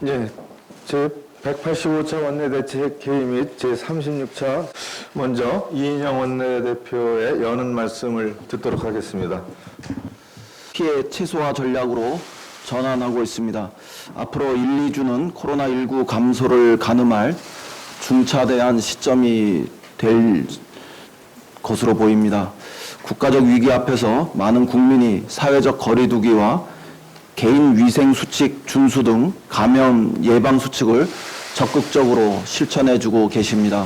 예, 제185차 원내대책 회의 및 제36차 먼저 이인영 원내대표의 여는 말씀을 듣도록 하겠습니다. 피해 최소화 전략으로 전환하고 있습니다. 앞으로 1, 2주는 코로나19 감소를 가늠할 중차대한 시점이 될 것으로 보입니다. 국가적 위기 앞에서 많은 국민이 사회적 거리두기와 개인 위생 수칙 준수 등 감염 예방 수칙을 적극적으로 실천해주고 계십니다.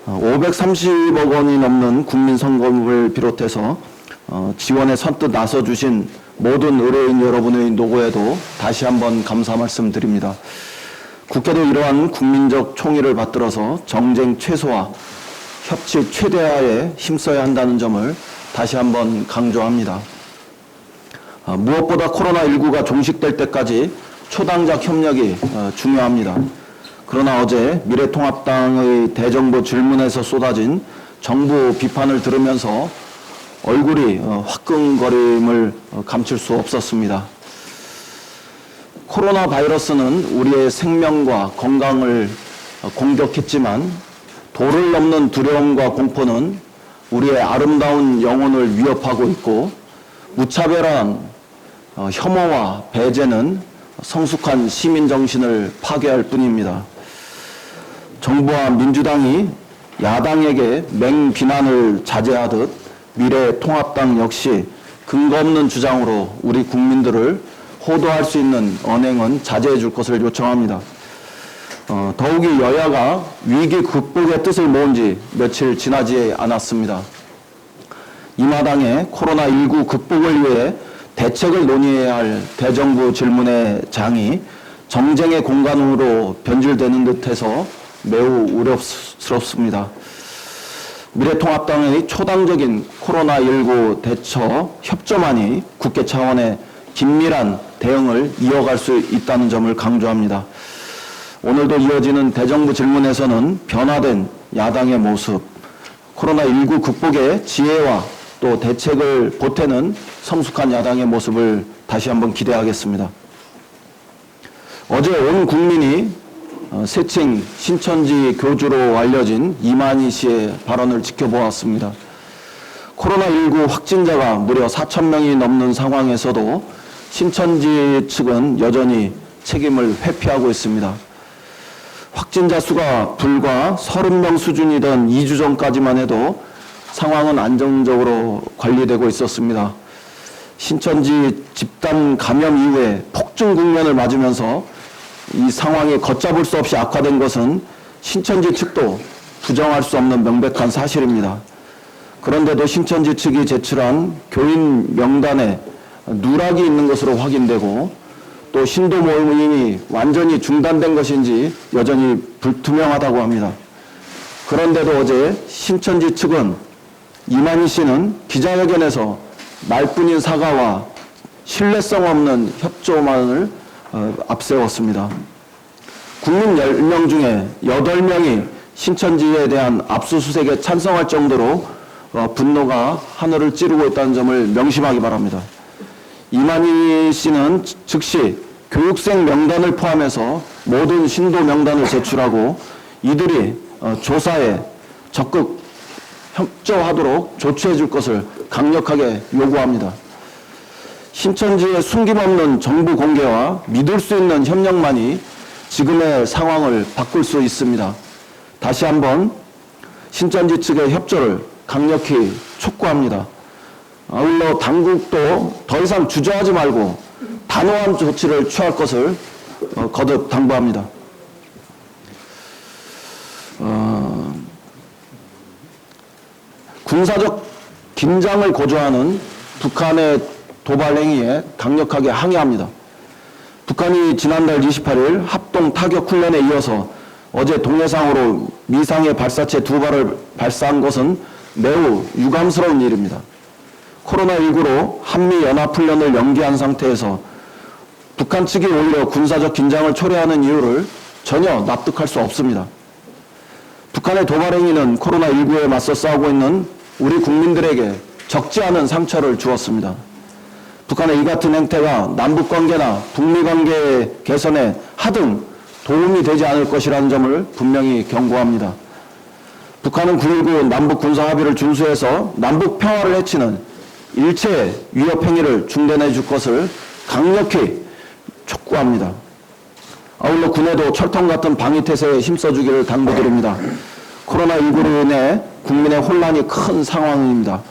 530억 원이 넘는 국민선거금을 비롯해서 지원에 선뜻 나서주신 모든 의료인 여러분의 노고에도 다시 한번 감사 말씀드립니다. 국회도 이러한 국민적 총의를 받들어서 정쟁 최소화, 협치 최대화에 힘써야 한다는 점을 다시 한번 강조합니다. 무엇보다 코로나19가 종식될 때까지 초당적 협력이 중요합니다. 그러나 어제 미래통합당의 대정부 질문에서 쏟아진 정부 비판을 들으면서 얼굴이 화끈거림을 감출 수 없었습니다. 코로나 바이러스는 우리의 생명과 건강을 공격했지만 도를 넘는 두려움과 공포는 우리의 아름다운 영혼을 위협하고 있고 무차별한 혐오와 배제는 성숙한 시민정신을 파괴할 뿐입니다. 정부와 민주당이 야당에게 맹비난을 자제하듯 미래통합당 역시 근거 없는 주장으로 우리 국민들을 호도할 수 있는 언행은 자제해 줄 것을 요청합니다. 더욱이 여야가 위기 극복의 뜻을 모은 지 며칠 지나지 않았습니다. 이 마당에 코로나19 극복을 위해 대책을 논의해야 할 대정부 질문의 장이 정쟁의 공간으로 변질되는 듯해서 매우 우려스럽습니다. 미래통합당의 초당적인 코로나19 대처 협조만이 국회 차원의 긴밀한 대응을 이어갈 수 있다는 점을 강조합니다. 오늘도 이어지는 대정부 질문에서는 변화된 야당의 모습, 코로나19 극복의 지혜와 또 대책을 보태는 성숙한 야당의 모습을 다시 한번 기대하겠습니다. 어제 온 국민이 새칭 신천지 교주로 알려진 이만희 씨의 발언을 지켜보았습니다. 코로나19 확진자가 무려 4,000명이 넘는 상황에서도 신천지 측은 여전히 책임을 회피하고 있습니다. 확진자 수가 불과 30명 수준이던 2주 전까지만 해도 상황은 안정적으로 관리되고 있었습니다. 신천지 집단 감염 이후에 폭증 국면을 맞으면서 이 상황이 걷잡을 수 없이 악화된 것은 신천지 측도 부정할 수 없는 명백한 사실입니다. 그런데도 신천지 측이 제출한 교인 명단에 누락이 있는 것으로 확인되고 또 신도 모임이 완전히 중단된 것인지 여전히 불투명하다고 합니다. 그런데도 어제 신천지 측은 이만희 씨는 기자회견에서 말뿐인 사과와 신뢰성 없는 협조만을 앞세웠습니다. 국민 10명 중에 8명이 신천지에 대한 압수수색에 찬성할 정도로 분노가 하늘을 찌르고 있다는 점을 명심하기 바랍니다. 이만희 씨는 즉시 교육생 명단을 포함해서 모든 신도 명단을 제출하고 이들이 조사에 적극 협조하도록 조치해 줄 것을 강력하게 요구합니다. 신천지의 숨김없는 정부 공개와 믿을 수 있는 협력만이 지금의 상황을 바꿀 수 있습니다. 다시 한번 신천지 측의 협조를 강력히 촉구합니다. 아울러 당국도 더 이상 주저하지 말고 단호한 조치를 취할 것을 거듭 당부합니다. 군사적 긴장을 고조하는 북한의 도발 행위에 강력하게 항의합니다. 북한이 지난달 28일 합동 타격 훈련에 이어서 어제 동해상으로 미상의 발사체 2발을 발사한 것은 매우 유감스러운 일입니다. 코로나19로 한미연합훈련을 연기한 상태에서 북한 측이 오히려 군사적 긴장을 초래하는 이유를 전혀 납득할 수 없습니다. 북한의 도발 행위는 코로나19에 맞서 싸우고 있는 우리 국민들에게 적지 않은 상처를 주었습니다. 북한의 이 같은 행태가 남북관계나 북미관계 개선에 하등 도움이 되지 않을 것이라는 점을 분명히 경고합니다. 북한은 9.19 남북 군사합의를 준수해서 남북 평화를 해치는 일체 위협 행위를 중단해 줄 것을 강력히 촉구합니다. 아울러 군에도 철통 같은 방위태세에 힘써주기를 당부드립니다. 코로나19로 인해 국민의 혼란이 큰 상황입니다.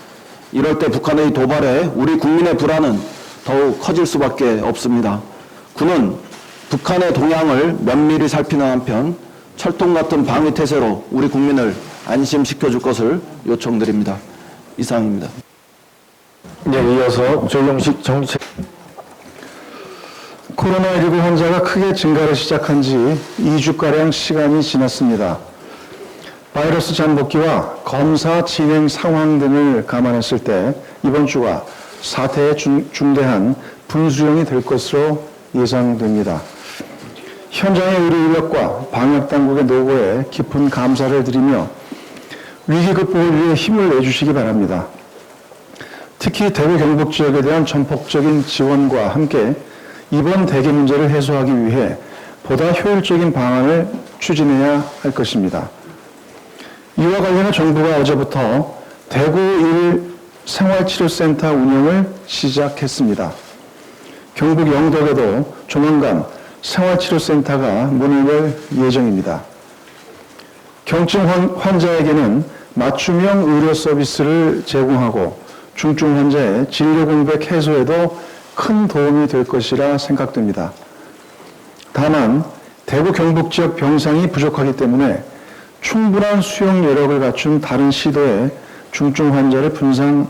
이럴 때 북한의 도발에 우리 국민의 불안은 더욱 커질 수밖에 없습니다. 군은 북한의 동향을 면밀히 살피는 한편 철통 같은 방위태세로 우리 국민을 안심시켜줄 것을 요청드립니다. 이상입니다. 네, 이어서 조영식 정책. 코로나19 환자가 크게 증가를 시작한 지 2주가량 시간이 지났습니다. 바이러스 잠복기와 검사 진행 상황 등을 감안했을 때 이번 주가 사태의 중대한 분수령이 될 것으로 예상됩니다. 현장의 의료 인력과 방역당국의 노고에 깊은 감사를 드리며 위기 극복을 위해 힘을 내주시기 바랍니다. 특히 대구 경북 지역에 대한 전폭적인 지원과 함께 이번 대기 문제를 해소하기 위해 보다 효율적인 방안을 추진해야 할 것입니다. 이와 관련해 정부가 어제부터 대구 1 생활치료센터 운영을 시작했습니다. 경북 영덕에도 조만간 생활치료센터가 문을 열 예정입니다. 경증 환자에게는 맞춤형 의료 서비스를 제공하고 중증 환자의 진료 공백 해소에도 큰 도움이 될 것이라 생각됩니다. 다만 대구 경북 지역 병상이 부족하기 때문에 충분한 수용 여력을 갖춘 다른 시도에 중증 환자를 분산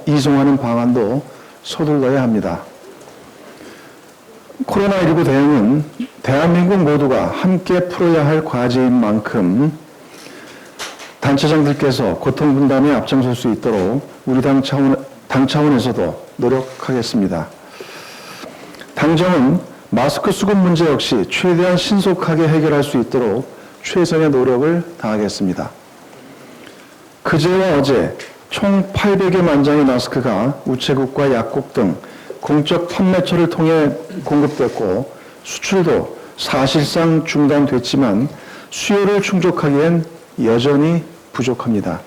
이송하는 방안도 서둘러야 합니다. 코로나19 대응은 대한민국 모두가 함께 풀어야 할 과제인 만큼 단체장들께서 고통 분담에 앞장설 수 있도록 우리 당 차원에서도 노력하겠습니다. 당정은 마스크 수급 문제 역시 최대한 신속하게 해결할 수 있도록 최선의 노력을 다하겠습니다. 그제와 어제 총 800여만 장의 마스크가 우체국과 약국 등 공적 판매처를 통해 공급됐고 수출도 사실상 중단됐지만 수요를 충족하기엔 여전히 부족합니다.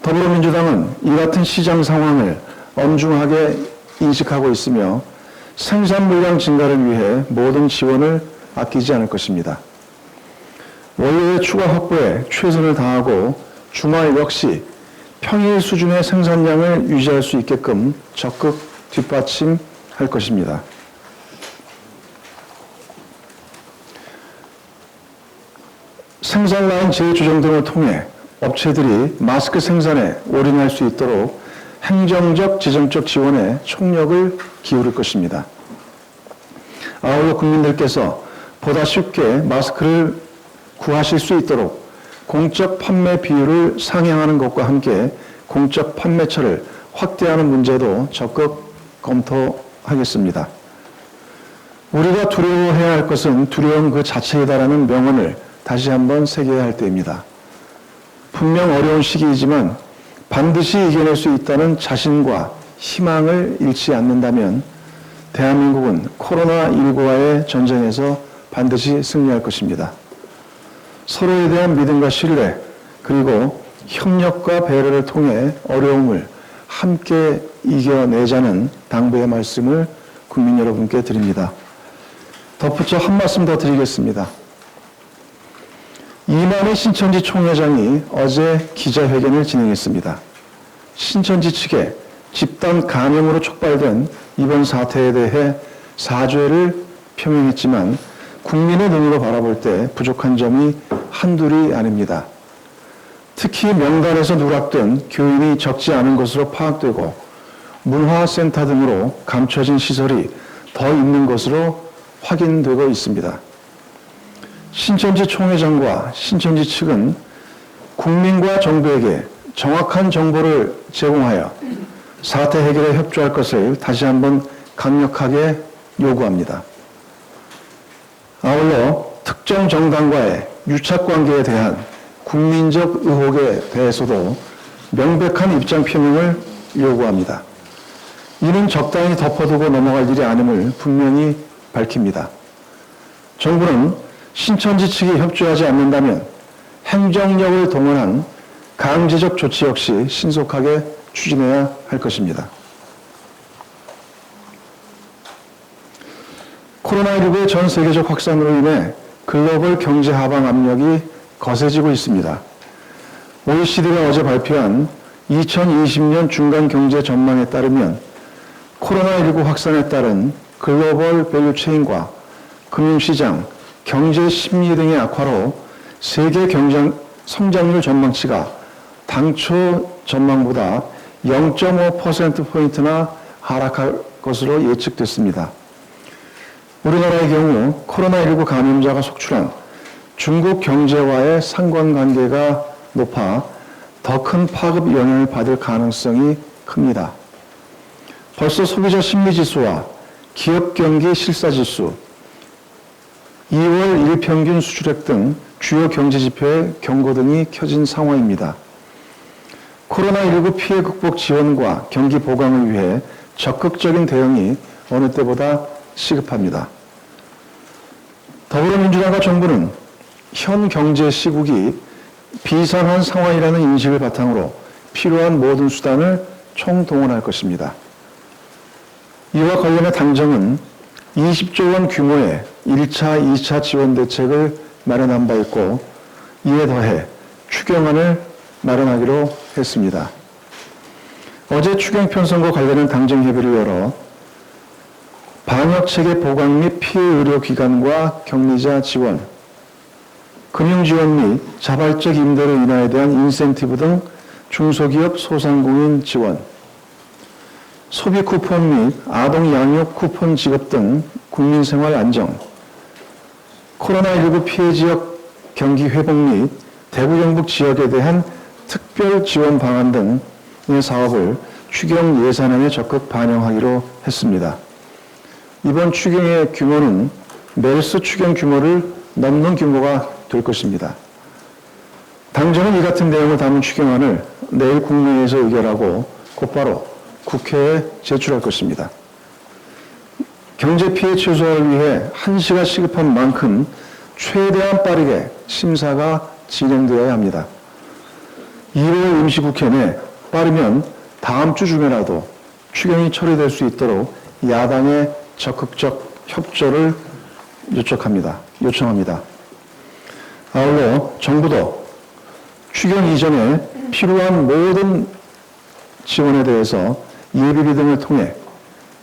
더불어민주당은 이 같은 시장 상황을 엄중하게 인식하고 있으며 생산 물량 증가를 위해 모든 지원을 아끼지 않을 것입니다. 원료의 추가 확보에 최선을 다하고 주말 역시 평일 수준의 생산량을 유지할 수 있게끔 적극 뒷받침할 것입니다. 생산라인 재조정 등을 통해 업체들이 마스크 생산에 올인할 수 있도록 행정적, 재정적 지원에 총력을 기울일 것입니다. 아울러 국민들께서 보다 쉽게 마스크를 구하실 수 있도록 공적 판매 비율을 상향하는 것과 함께 공적 판매처를 확대하는 문제도 적극 검토하겠습니다. 우리가 두려워해야 할 것은 두려움 그 자체이다라는 명언을 다시 한번 새겨야 할 때입니다. 분명 어려운 시기이지만 반드시 이겨낼 수 있다는 자신과 희망을 잃지 않는다면 대한민국은 코로나19와의 전쟁에서 반드시 승리할 것입니다. 서로에 대한 믿음과 신뢰 그리고 협력과 배려를 통해 어려움을 함께 이겨내자는 당부의 말씀을 국민 여러분께 드립니다. 덧붙여 한 말씀 더 드리겠습니다. 이만희 신천지 총회장이 어제 기자회견을 진행했습니다. 신천지 측에 집단 감염으로 촉발된 이번 사태에 대해 사죄를 표명했지만 국민의 눈으로 바라볼 때 부족한 점이 한둘이 아닙니다. 특히 명단에서 누락된 교인이 적지 않은 것으로 파악되고 문화센터 등으로 감춰진 시설이 더 있는 것으로 확인되고 있습니다. 신천지 총회장과 신천지 측은 국민과 정부에게 정확한 정보를 제공하여 사태 해결에 협조할 것을 다시 한번 강력하게 요구합니다. 아울러 특정 정당과의 유착관계에 대한 국민적 의혹에 대해서도 명백한 입장 표명을 요구합니다. 이는 적당히 덮어두고 넘어갈 일이 아님을 분명히 밝힙니다. 정부는 신천지 측이 협조하지 않는다면 행정력을 동원한 강제적 조치 역시 신속하게 추진해야 할 것입니다. 코로나19의 전 세계적 확산으로 인해 글로벌 경제 하방 압력이 거세지고 있습니다. OECD가 어제 발표한 2020년 중간 경제 전망에 따르면 코로나19 확산에 따른 글로벌 밸류체인과 금융시장, 경제 심리 등의 악화로 세계 성장률 전망치가 당초 전망보다 0.5%포인트나 하락할 것으로 예측됐습니다. 우리나라의 경우 코로나19 감염자가 속출한 중국 경제와의 상관관계가 높아 더 큰 파급 영향을 받을 가능성이 큽니다. 벌써 소비자 심리지수와 기업 경기 실사지수, 2월 일평균 수출액 등 주요 경제지표에 경고등이 켜진 상황입니다. 코로나19 피해 극복 지원과 경기 보강을 위해 적극적인 대응이 어느 때보다 시급합니다. 더불어민주당과 정부는 현 경제 시국이 비상한 상황이라는 인식을 바탕으로 필요한 모든 수단을 총동원할 것입니다. 이와 관련해 당정은 20조 원 규모의 1차, 2차 지원 대책을 마련한 바 있고 이에 더해 추경안을 마련하기로 했습니다. 어제 추경 편성과 관련한 당정 협의를 열어 방역체계 보강 및 피해 의료기관과 격리자 지원, 금융지원 및 자발적 임대료 인하에 대한 인센티브 등 중소기업 소상공인 지원, 소비 쿠폰 및 아동 양육 쿠폰 지급 등 국민생활 안정, 코로나19 피해 지역 경기 회복 및 대구 경북 지역에 대한 특별 지원 방안 등의 사업을 추경 예산안에 적극 반영하기로 했습니다. 이번 추경의 규모는 메르스 추경 규모를 넘는 규모가 될 것입니다. 당정은 이 같은 내용을 담은 추경안을 내일 국무회의에서 의결하고 곧바로 국회에 제출할 것입니다. 경제 피해 최소화를 위해 한시가 시급한 만큼 최대한 빠르게 심사가 진행되어야 합니다. 2월 임시국회 내 빠르면 다음 주 중에라도 추경이 처리될 수 있도록 야당의 적극적 협조를 요청합니다. 아울러 정부도 추경 이전에 필요한 모든 지원에 대해서 예비비 등을 통해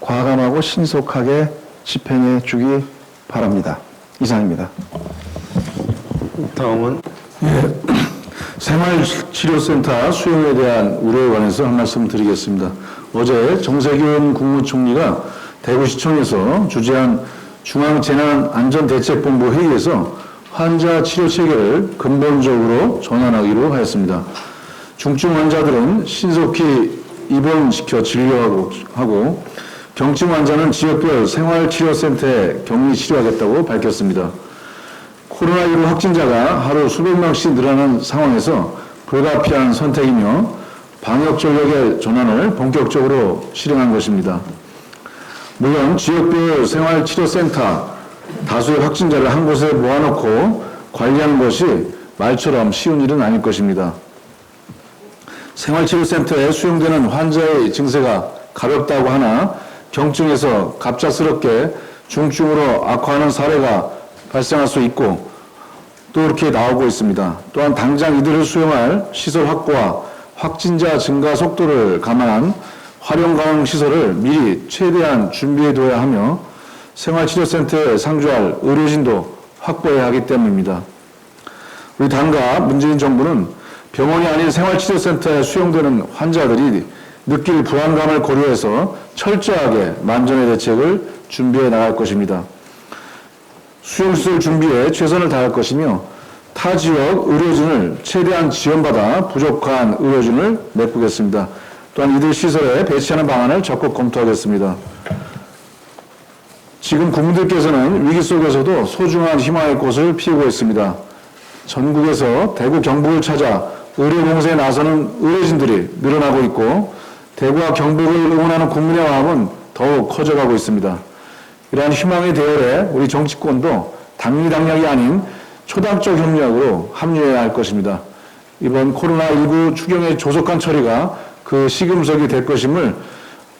과감하고 신속하게 집행해 주기 바랍니다. 이상입니다. 다음은 생활치료센터 수용에 대한 우려에 관해서 한 말씀 드리겠습니다. 어제 정세균 국무총리가 대구시청에서 주재한 중앙재난안전대책본부 회의에서 환자 치료 체계를 근본적으로 전환하기로 하였습니다. 중증 환자들은 신속히 입원시켜 진료하고 경증 환자는 지역별 생활치료센터에 격리 치료하겠다고 밝혔습니다. 코로나19 확진자가 하루 수백 명씩 늘어나는 상황에서 불가피한 선택이며 방역 전략의 전환을 본격적으로 실행한 것입니다. 물론 지역별 생활치료센터 다수의 확진자를 한 곳에 모아놓고 관리하는 것이 말처럼 쉬운 일은 아닐 것입니다. 생활치료센터에 수용되는 환자의 증세가 가볍다고 하나 경증에서 갑작스럽게 중증으로 악화하는 사례가 발생할 수 있고 또 이렇게 나오고 있습니다. 또한 당장 이들을 수용할 시설 확보와 확진자 증가 속도를 감안한 활용 가능 시설을 미리 최대한 준비해둬야 하며 생활치료센터에 상주할 의료진도 확보해야 하기 때문입니다. 우리 당과 문재인 정부는 병원이 아닌 생활치료센터에 수용되는 환자들이 느낄 불안감을 고려해서 철저하게 만전의 대책을 준비해 나갈 것입니다. 수용시설 준비에 최선을 다할 것이며 타 지역 의료진을 최대한 지원받아 부족한 의료진을 메꾸겠습니다. 또한 이들 시설에 배치하는 방안을 적극 검토하겠습니다. 지금 국민들께서는 위기 속에서도 소중한 희망의 꽃을 피우고 있습니다. 전국에서 대구 경북을 찾아 의료봉사에 나서는 의료진들이 늘어나고 있고 대구와 경북을 응원하는 국민의 마음은 더욱 커져가고 있습니다. 이러한 희망의 대열에 우리 정치권도 당리당략이 아닌 초당적 협력으로 합류해야 할 것입니다. 이번 코로나19 추경의 조속한 처리가 그 시금석이 될 것임을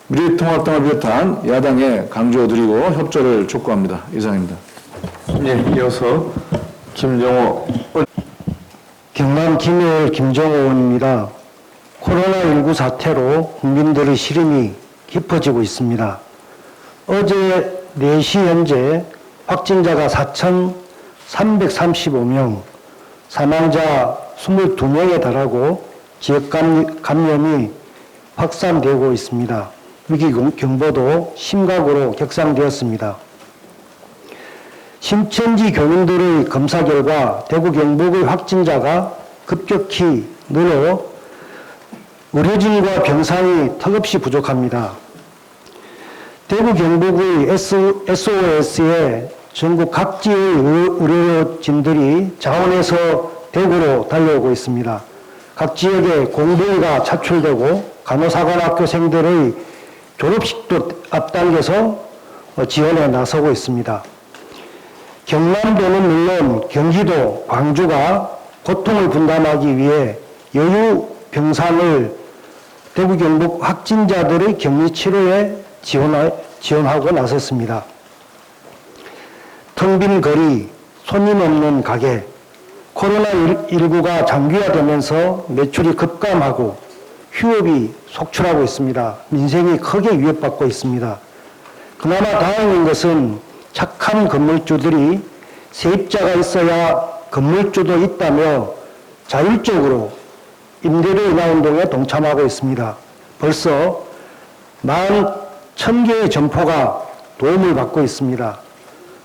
미래통합당을 비롯한 야당에 강조드리고 협조를 촉구합니다. 이상입니다. 네, 이어서 김정호 경남 김해을 김정호 의원입니다. 코로나19 사태로 국민들의 시름이 깊어지고 있습니다. 어제 4시 현재 확진자가 4,335명, 사망자 22명에 달하고 지역 감염이 확산되고 있습니다. 위기경보도 심각으로 격상되었습니다. 신천지 교민들의 검사 결과 대구 경북의 확진자가 급격히 늘어 의료진과 병상이 턱없이 부족합니다. 대구 경북의 SOS에 전국 각지의 의료진들이 자원해서 대구로 달려오고 있습니다. 각 지역에 공백이가 차출되고 간호사관학교생들의 졸업식도 앞당겨서 지원에 나서고 있습니다. 경남도는 물론 경기도, 광주가 고통을 분담하기 위해 여유 병상을 대구 경북 확진자들의 격리 치료에 지원하고 나섰습니다. 텅 빈 거리, 손님 없는 가게, 코로나19가 장기화되면서 매출이 급감하고 휴업이 속출하고 있습니다. 민생이 크게 위협받고 있습니다. 그나마 다행인 것은 착한 건물주들이 세입자가 있어야 건물주도 있다며 자율적으로 임대료 인하 운동에 동참하고 있습니다. 벌써 11,000개의 점포가 도움을 받고 있습니다.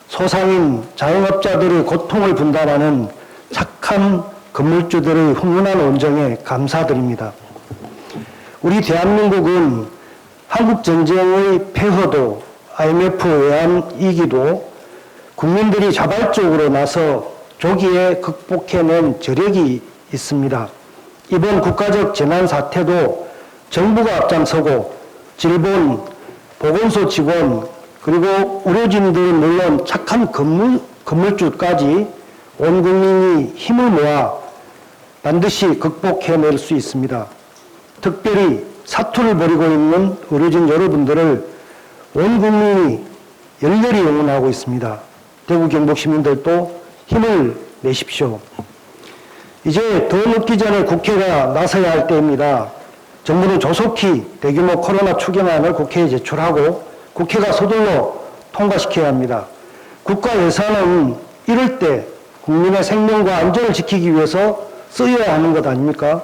소상인 자영업자들의 고통을 분담하는 착한 건물주들의 훈훈한 온정에 감사드립니다. 우리 대한민국은 한국전쟁의 폐허도 IMF 외환위기도 국민들이 자발적으로 나서 조기에 극복해낸 저력이 있습니다. 이번 국가적 재난사태도 정부가 앞장서고 질본, 보건소 직원, 그리고 의료진들은 물론 착한 건물주까지 온 국민이 힘을 모아 반드시 극복해낼 수 있습니다. 특별히 사투를 벌이고 있는 의료진 여러분들을 온 국민이 열렬히 응원하고 있습니다. 대구 경북 시민들도 힘을 내십시오. 이제 더 늦기 전에 국회가 나서야 할 때입니다. 정부는 조속히 대규모 코로나 추경안을 국회에 제출하고 국회가 서둘러 통과시켜야 합니다. 국가 예산은 이럴 때 국민의 생명과 안전을 지키기 위해서 쓰여야 하는 것 아닙니까?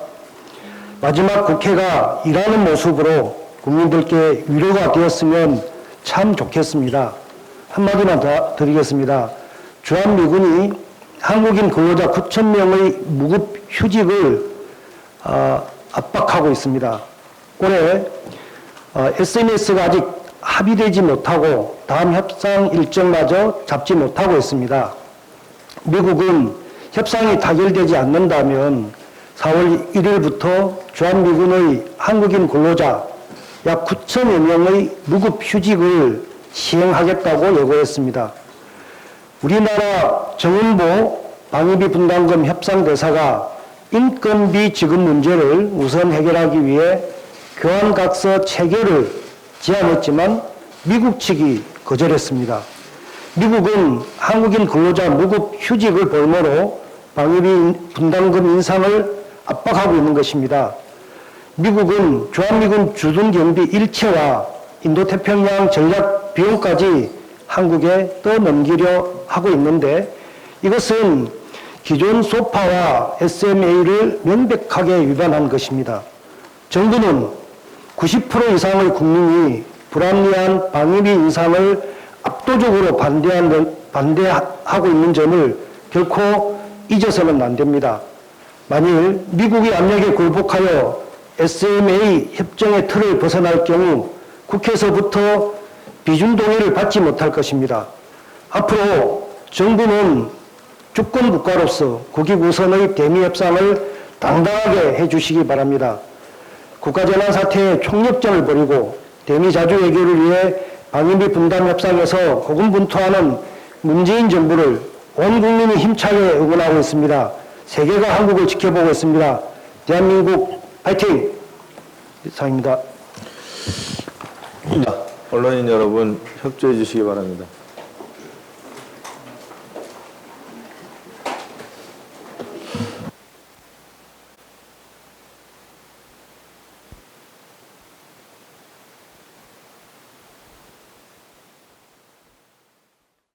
마지막 국회가 일하는 모습으로 국민들께 위로가 되었으면 참 좋겠습니다. 한마디만 더 드리겠습니다. 주한미군이 한국인 근로자 9,000명의 무급 휴직을 압박하고 있습니다. 올해 SNS가 아직 합의되지 못하고 다음 협상 일정마저 잡지 못하고 있습니다. 미국은 협상이 타결되지 않는다면 4월 1일부터 주한미군의 한국인 근로자 약 9천여 명의 무급 휴직을 시행하겠다고 예고했습니다. 우리나라 정은보 방위비 분담금 협상대사가 인건비 지급 문제를 우선 해결하기 위해 교환각서 체결을 제안했지만 미국 측이 거절했습니다. 미국은 한국인 근로자 무급 휴직을 볼모로 방위비 분담금 인상을 압박하고 있는 것입니다. 미국은 주한미군 주둔경비 일체와 인도태평양 전략 비용까지 한국에 떠넘기려 하고 있는데 이것은 기존 소파와 SMA를 명백하게 위반한 것입니다. 정부는 90% 이상의 국민이 불합리한 방위비 인상을 압도적으로 반대하고 있는 점을 결코 잊어서는 안 됩니다. 만일 미국의 압력에 굴복하여 SMA 협정의 틀을 벗어날 경우 국회에서부터 비준 동의를 받지 못할 것입니다. 앞으로 정부는 주권 국가로서 국익 우선의 대미 협상을 당당하게 해주시기 바랍니다. 국가재난사태에 총력전을 벌이고 대미 자주 외교를 위해 방위비 분담 협상에서 고군분투하는 문재인 정부를 온 국민이 힘차게 응원하고 있습니다. 세계가 한국을 지켜보고 있습니다. 대한민국 파이팅! 이상입니다. 언론인 여러분 협조해 주시기 바랍니다.